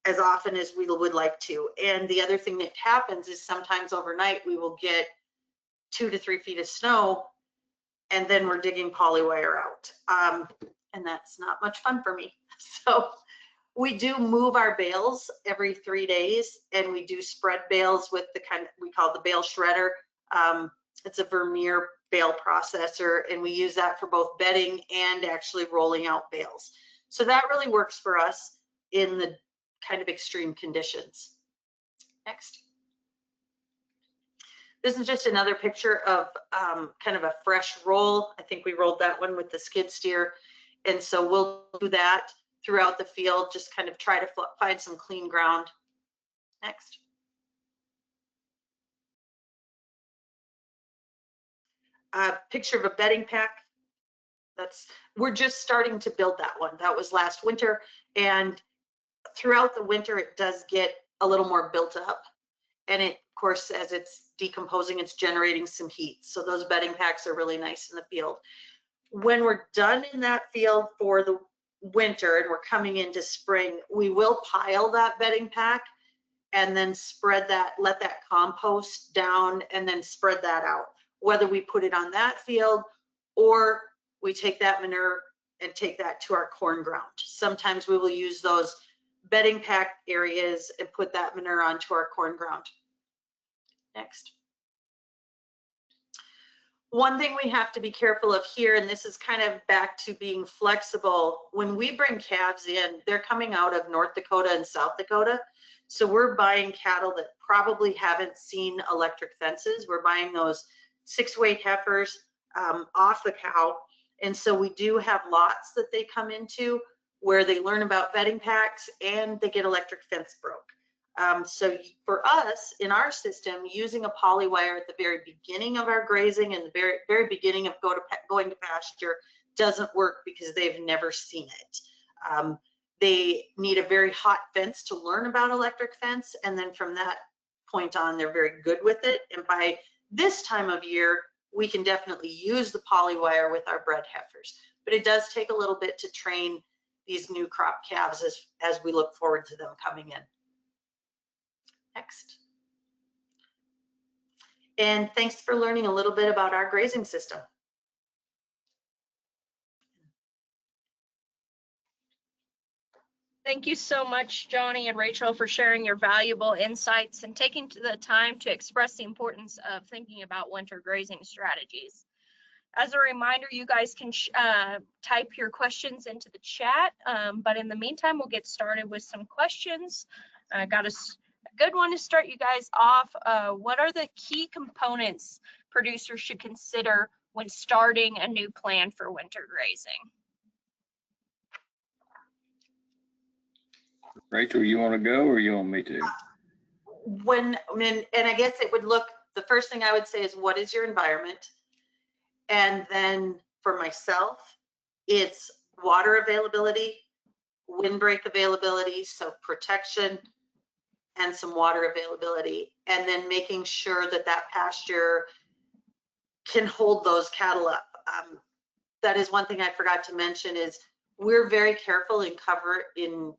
as often as we would like to. And the other thing that happens is sometimes overnight we will get 2 to 3 feet of snow, and then we're digging polywire out. And that's not much fun for me. So we do move our bales every 3 days, and we do spread bales with the kind we call the bale shredder. It's a Vermeer bale processor, and we use that for both bedding and actually rolling out bales. So that really works for us in the kind of extreme conditions. Next. This is just another picture of kind of a fresh roll. I think we rolled that one with the skid steer. And so we'll do that throughout the field, just kind of try to find some clean ground. Next. picture of a bedding pack. We're just starting to build that one. That was last winter, and throughout the winter it does get a little more built up, and it, of course, as it's decomposing, it's generating some heat. So those bedding packs are really nice in the field. When we're done in that field for the winter and we're coming into spring, we will pile that bedding pack and then spread that, let that compost down, and then spread that out. Whether we put it on that field or we take that manure and take that to our corn ground. Sometimes we will use those bedding pack areas and put that manure onto our corn ground. Next. One thing we have to be careful of here, and this is kind of back to being flexible, when we bring calves in, they're coming out of North Dakota and South Dakota. So we're buying cattle that probably haven't seen electric fences. We're buying those 6-weight heifers off the cow. And so we do have lots that they come into where they learn about bedding packs and they get electric fence broke. So for us, in our system, using a poly wire at the very beginning of our grazing and the very beginning of going to pasture doesn't work because they've never seen it. They need a very hot fence to learn about electric fence, and then from that point on, they're very good with it. And by this time of year, we can definitely use the poly wire with our bred heifers, but it does take a little bit to train these new crop calves as we look forward to them coming in. Next. And thanks for learning a little bit about our grazing system. Thank you so much, Johnny and Rachel, for sharing your valuable insights and taking the time to express the importance of thinking about winter grazing strategies. As a reminder, you guys can type your questions into the chat, but in the meantime, we'll get started with some questions. I got a good one to start you guys off. What are the key components producers should consider when starting a new plan for winter grazing? Rachel, you want to go or you want me to? And I guess it would look, the first thing I would say is, what is your environment? And then for myself, it's water availability, windbreak availability, so protection, and some water availability, and then making sure that that pasture can hold those cattle up. That is one thing I forgot to mention, is we're very careful in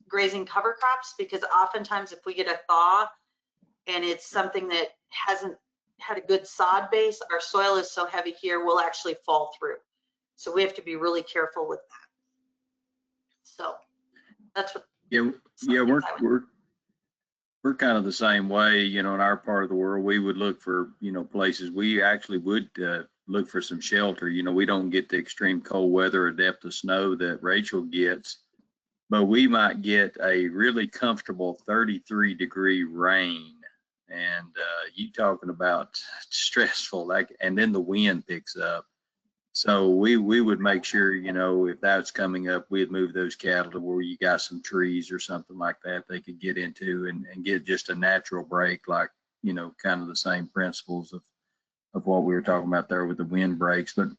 grazing cover crops, because oftentimes if we get a thaw and it's something that hasn't had a good sod base, our soil is so heavy here, we'll actually fall through. So we have to be really careful with that. So that's what. Yeah, we're kind of the same way, you know, in our part of the world. We would look for, you know, places, we actually would look for some shelter. You know, we don't get the extreme cold weather or depth of snow that Rachel gets, but we might get a really comfortable 33-degree rain. And you talking about stressful, like, and then the wind picks up. So we would make sure, you know, if that's coming up, we'd move those cattle to where you got some trees or something like that they could get into and get just a natural break, like, you know, kind of the same principles of what we were talking about there with the wind breaks. But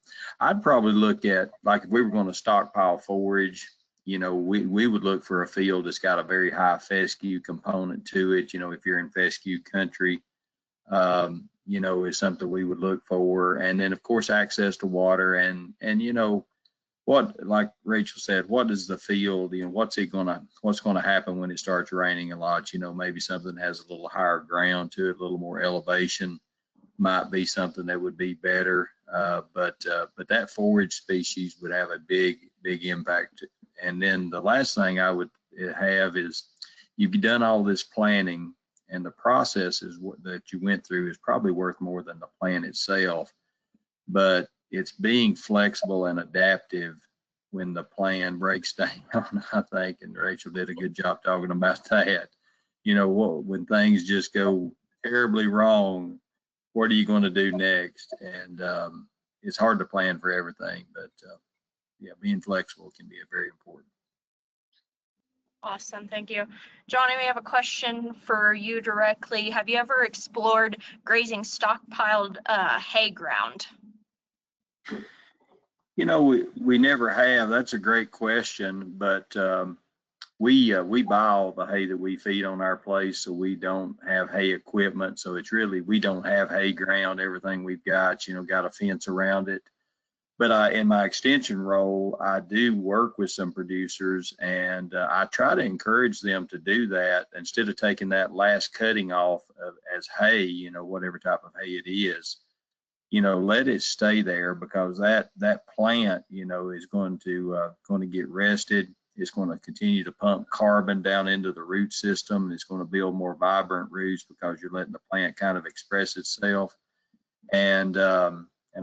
I'd probably look at, like, if we were going to stockpile forage, you know, we would look for a field that's got a very high fescue component to it. You know, if you're in fescue country, you know, is something we would look for. And then of course, access to water and, you know, what, like Rachel said, what is the field, you know, what's going to happen when it starts raining a lot? You know, maybe something that has a little higher ground to it, a little more elevation might be something that would be better. But that forage species would have a big impact. And then the last thing I would have is, you've done all this planning, and the process that you went through is probably worth more than the plan itself, but it's being flexible and adaptive when the plan breaks down, I think, and Rachel did a good job talking about that. You know, when things just go terribly wrong, what are you going to do next? And it's hard to plan for everything, but yeah, being flexible can be very important. Awesome, thank you. Johnny, we have a question for you directly. Have you ever explored grazing stockpiled hay ground? You know, we never have. That's a great question, but we buy all the hay that we feed on our place, so we don't have hay equipment. So it's really, we don't have hay ground. Everything we've got, you know, got a fence around it. But in my extension role, I do work with some producers, and I try to encourage them to do that instead of taking that last cutting off as hay, you know, whatever type of hay it is. You know, let it stay there, because that plant, you know, is going to get rested. It's going to continue to pump carbon down into the root system. It's going to build more vibrant roots because you're letting the plant kind of express itself. And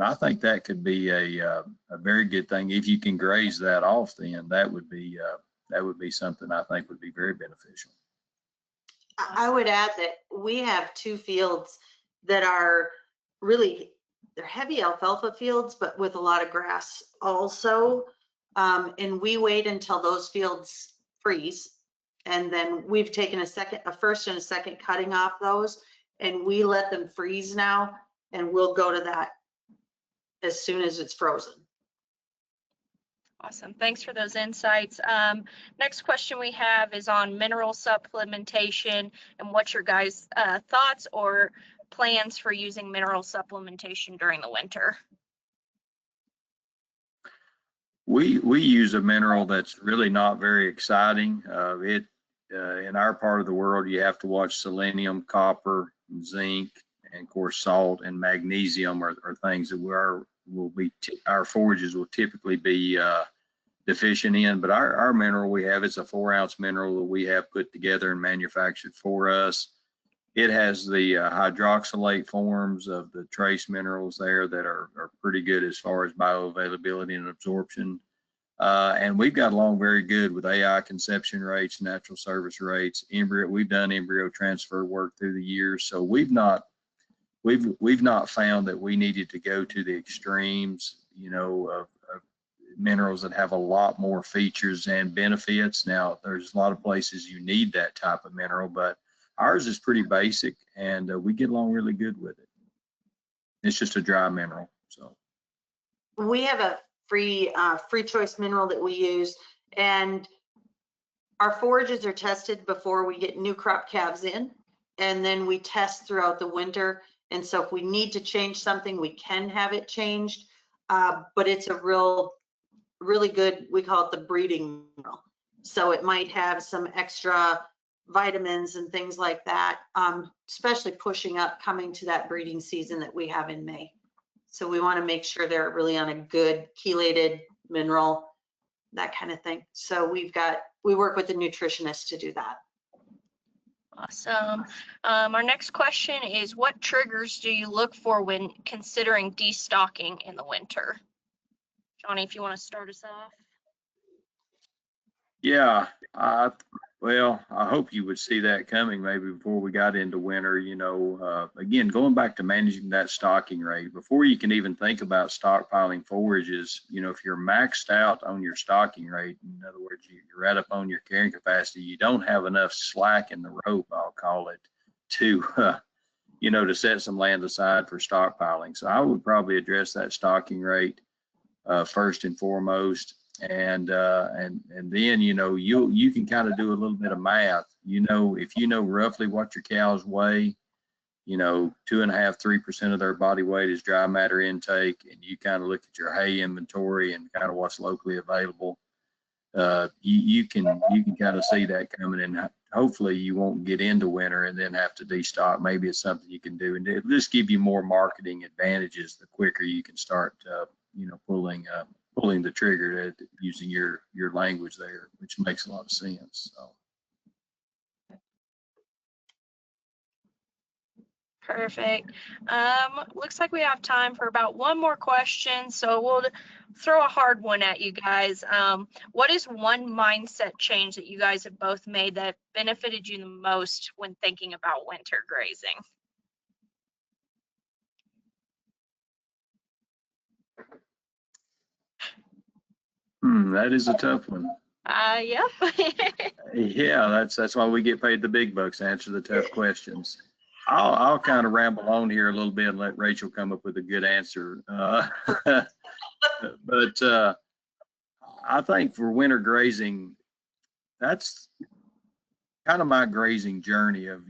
I think that could be a very good thing if you can graze that off. Then that would be something I think would be very beneficial. I would add that we have 2 fields that are really, they're heavy alfalfa fields, but with a lot of grass also. And we wait until those fields freeze. And then we've taken a first and a second cutting off those, and we let them freeze now, and we'll go to that as soon as it's frozen. Awesome. Thanks for those insights. Next question we have is on mineral supplementation, and what's your guys' thoughts or plans for using mineral supplementation during the winter? We use a mineral that's really not very exciting. In our part of the world, you have to watch selenium, copper, zinc, and of course salt and magnesium are things that our forages will typically be deficient in. But our mineral we have, it's a 4-ounce mineral that we have put together and manufactured for us. It has the hydroxylate forms of the trace minerals there that are pretty good as far as bioavailability and absorption. And we've got along very good with AI conception rates, natural service rates, we've done embryo transfer work through the years. So we've not found that we needed to go to the extremes, you know, of minerals that have a lot more features and benefits. Now, there's a lot of places you need that type of mineral, but ours is pretty basic, and we get along really good with it. It's just a dry mineral. So we have a free choice mineral that we use, and our forages are tested before we get new crop calves in, and then we test throughout the winter. And so if we need to change something, we can have it changed. But it's a really good, we call it the breeding mineral. So it might have some extra vitamins and things like that, especially pushing up, coming to that breeding season that we have in May. So we want to make sure they're really on a good chelated mineral, that kind of thing. So we work with the nutritionist to do that. Awesome. Our next question is, what triggers do you look for when considering destocking in the winter? Johnny, if you want to start us off. Yeah, well, I hope you would see that coming maybe before we got into winter. You know, again, going back to managing that stocking rate, before you can even think about stockpiling forages, you know, if you're maxed out on your stocking rate, in other words, you're right up on your carrying capacity, you don't have enough slack in the rope, I'll call it, to, you know, to set some land aside for stockpiling. So I would probably address that stocking rate first and foremost. And then, you know, you can kind of do a little bit of math. You know, if you know roughly what your cows weigh, you know, 2.5–3% of their body weight is dry matter intake, and you kind of look at your hay inventory and kind of what's locally available, you can kind of see that coming, and hopefully you won't get into winter and then have to destock. Maybe it's something you can do, and it'll just give you more marketing advantages the quicker you can start, you know, pulling the trigger, using your language there, which makes a lot of sense. So. Perfect. Looks like we have time for about one more question, so we'll throw a hard one at you guys. What is one mindset change that you guys have both made that benefited you the most when thinking about winter grazing? That is a tough one. Yep. Yeah, that's why we get paid the big bucks to answer the tough questions. I'll kind of ramble on here a little bit and let Rachel come up with a good answer. But I think for winter grazing, that's kind of my grazing journey of,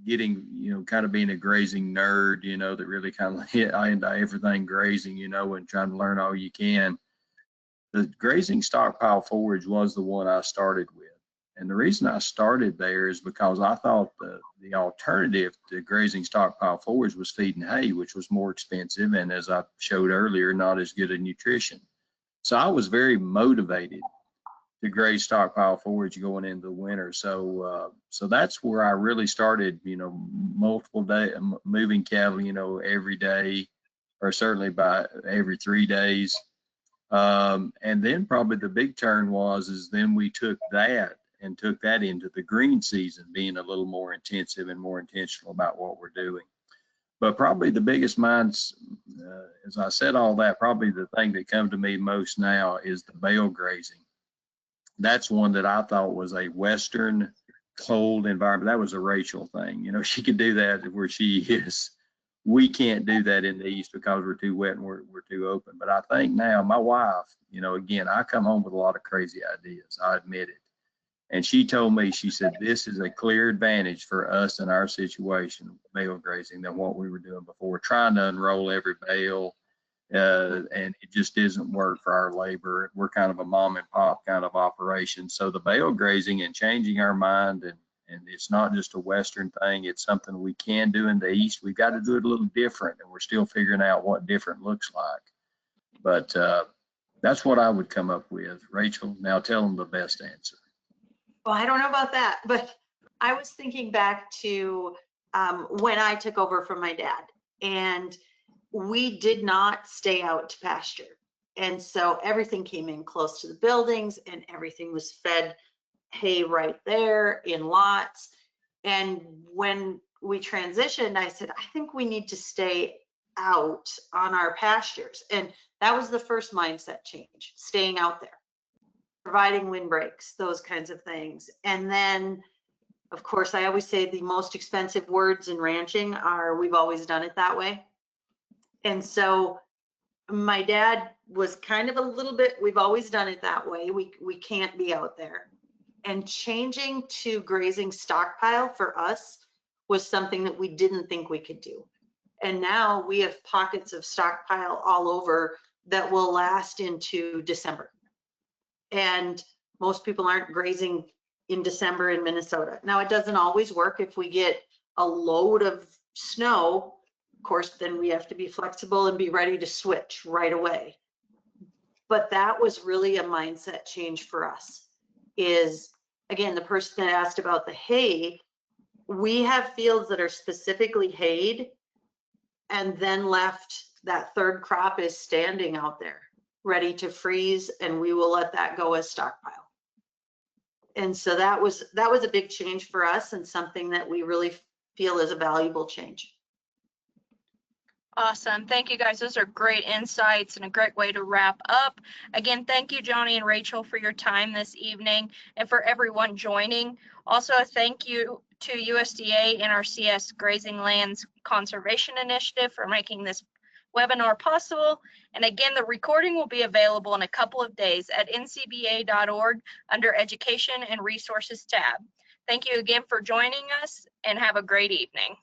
getting, kind of being a grazing nerd, that really kind of hit into everything grazing, and trying to learn all you can. The grazing stockpile forage was the one I started with. And the reason I started there is because I thought the alternative to grazing stockpile forage was feeding hay, which was more expensive. And as I showed earlier, not as good a nutrition. So I was very motivated to graze stockpile forage going into the winter. So that's where I really started, multiple day moving cattle, every day, or certainly by every 3 days. And then probably the big turn is then we took that into the green season, being a little more intensive and more intentional about what we're doing. But probably the biggest minds, as I said all that, probably the thing that comes to me most now is the bale grazing. That's one that I thought was a Western cold environment. That was a Rachel thing. She could do that where she is. We can't do that in the East because we're too wet and we're too open. But I think now my wife, again, I come home with a lot of crazy ideas. I admit it. And she told me, she said, this is a clear advantage for us in our situation, bale grazing, than what we were doing before, trying to unroll every bale. And it just doesn't work for our labor. We're kind of a mom and pop kind of operation. So the bale grazing and changing our mind, and it's not just a Western thing, it's something we can do in the East. We've got to do it a little different, and we're still figuring out what different looks like. But that's what I would come up with. Rachel, now tell them the best answer. Well, I don't know about that, but I was thinking back to when I took over from my dad, and we did not stay out to pasture. And so everything came in close to the buildings, and everything was fed hay right there in lots. And when we transitioned, I said, I think we need to stay out on our pastures. And that was the first mindset change, staying out there, providing windbreaks, those kinds of things. And then, of course, I always say the most expensive words in ranching are, we've always done it that way. And so my dad was kind of a little bit, we've always done it that way. We can't be out there. And changing to grazing stockpile for us was something that we didn't think we could do. And now we have pockets of stockpile all over that will last into December. And most people aren't grazing in December in Minnesota. Now, it doesn't always work. If we get a load of snow, of course, then we have to be flexible and be ready to switch right away. But that was really a mindset change for us. Is, again, the person that asked about the hay, we have fields that are specifically hayed and then left, that third crop is standing out there ready to freeze, and we will let that go as stockpile. And so that was a big change for us, and something that we really feel is a valuable change. Awesome. Thank you, guys. Those are great insights and a great way to wrap up. Again, thank you, Johnny and Rachel, for your time this evening, and for everyone joining. Also, a thank you to USDA NRCS Grazing Lands Conservation Initiative for making this webinar possible. And again, the recording will be available in a couple of days at ncba.org under Education and Resources tab. Thank you again for joining us, and have a great evening.